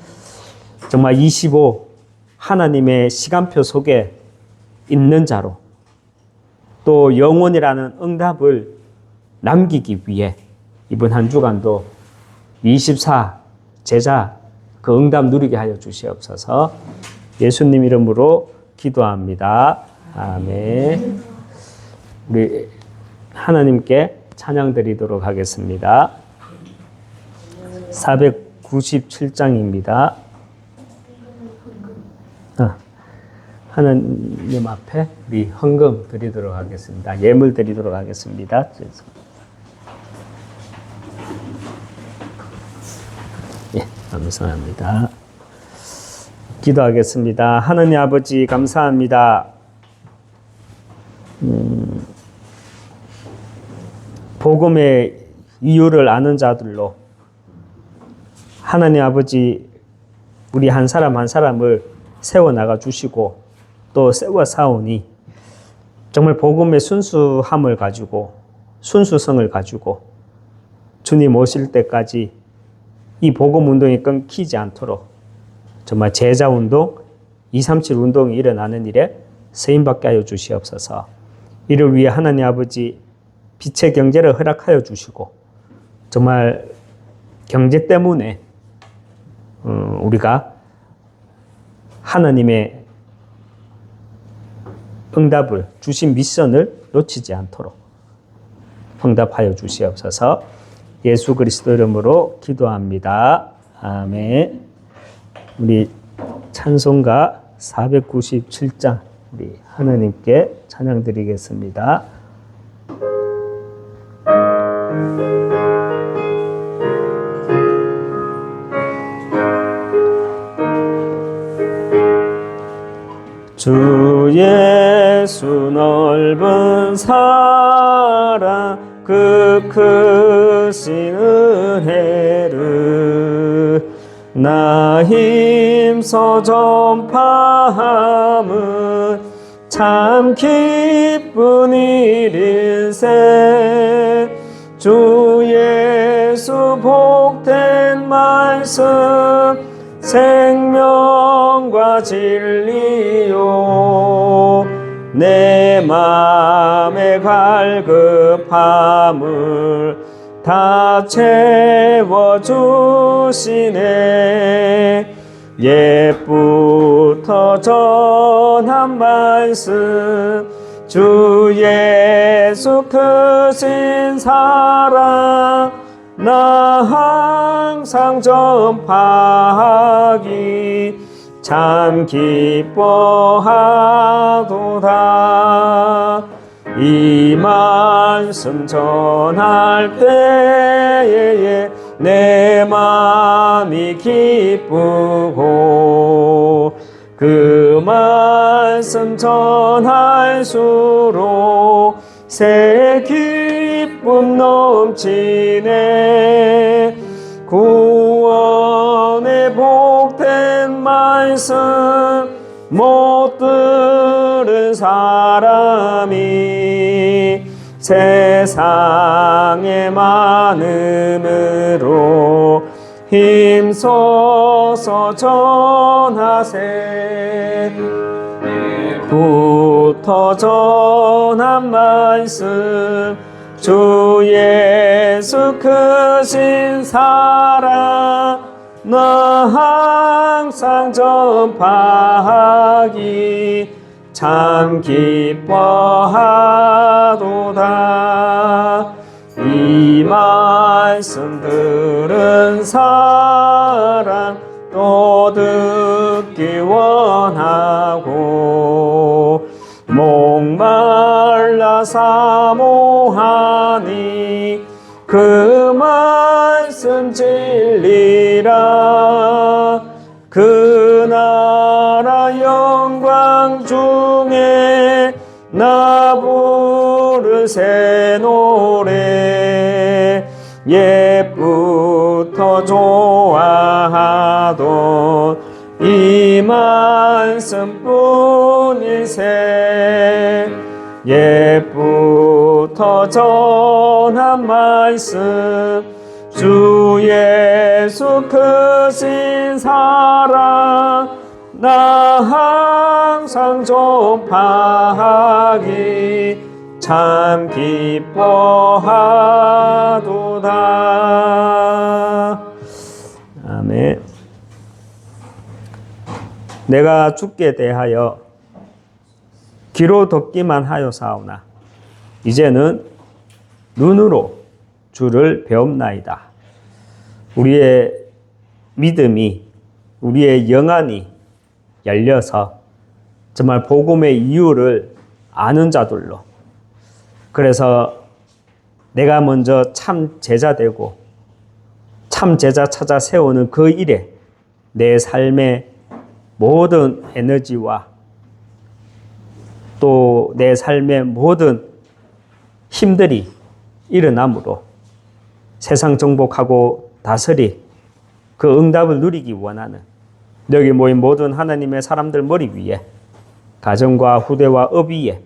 정말 25 하나님의 시간표 속에 있는 자로 또 영원이라는 응답을 남기기 위해 이번 한 주간도 24 제자 그 응답 누리게 하여 주시옵소서. 예수님 이름으로 기도합니다. 아멘. 우리 하나님께 찬양 드리도록 하겠습니다. 497장입니다. 하나님 앞에 우리 헌금 드리도록 하겠습니다. 예물 드리도록 하겠습니다. 예, 감사합니다. 기도하겠습니다. 하나님 아버지 감사합니다. 복음의 이유를 아는 자들로 하나님 아버지 우리 한 사람 한 사람을 세워나가 주시고 또 세워 사오니 정말 복음의 순수함을 가지고 순수성을 가지고 주님 오실 때까지 이 복음 운동이 끊기지 않도록 정말 제자 운동, 237 운동이 일어나는 일에 쓰임받게 하여 주시옵소서. 이를 위해 하나님 아버지 빛의 경제를 허락하여 주시고 정말 경제 때문에 우리가 하나님의 응답을 주신 미션을 놓치지 않도록 응답하여 주시옵소서. 예수 그리스도 이름으로 기도합니다. 아멘. 우리 찬송가 497장 우리 하나님께 찬양 드리겠습니다. 주 예수 넓은 사랑 그 크신 은혜를 나 힘써 전파함은 참 기쁜 일일세. 주 예수 복된 말씀 생명과 진리요 내 맘의 갈급함을 다 채워주시네. 옛부터 전한 말씀 주 예수 크신 사랑 나 항상 전파하기 참 기뻐하도다. 이 말씀 전할 때에 내 마음이 기쁘고 그 말씀 전할수록 새 기쁨 넘치네. 구원의 복된 말씀 못 들은 사람이 세상에 많음으로 힘써서 전하세. 부터 전한 말씀 주 예수 크신 사랑 나 항상 전파하기 참 기뻐하도다. 이 말씀 들은 사람 또 듣기 원하고 목말라 내가 사모하니 그 말씀 진리라. 그 나라 영광 중에 나 부르세 노래. 옛부터 좋아하던 이 말씀뿐일세. 옛부터 전한 말씀 주 예수 크신 사랑 나 항상 전파하기 참 기뻐하도다. 아멘. 내가 주께 대하여 귀로 듣기만 하여사오나 이제는 눈으로 주를 배움나이다. 우리의 믿음이, 우리의 영안이 열려서 정말 복음의 이유를 아는 자들로, 그래서 내가 먼저 참 제자 되고 참 제자 찾아 세우는 그 일에 내 삶의 모든 에너지와 또 내 삶의 모든 힘들이 일어나므로 세상 정복하고 다스리 그 응답을 누리기 원하는 여기 모인 모든 하나님의 사람들 머리 위에, 가정과 후대와 업 위에,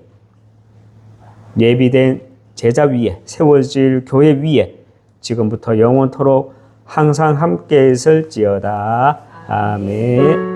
예비된 제자 위에, 세워질 교회 위에 지금부터 영원토록 항상 함께 있을지어다. 아멘.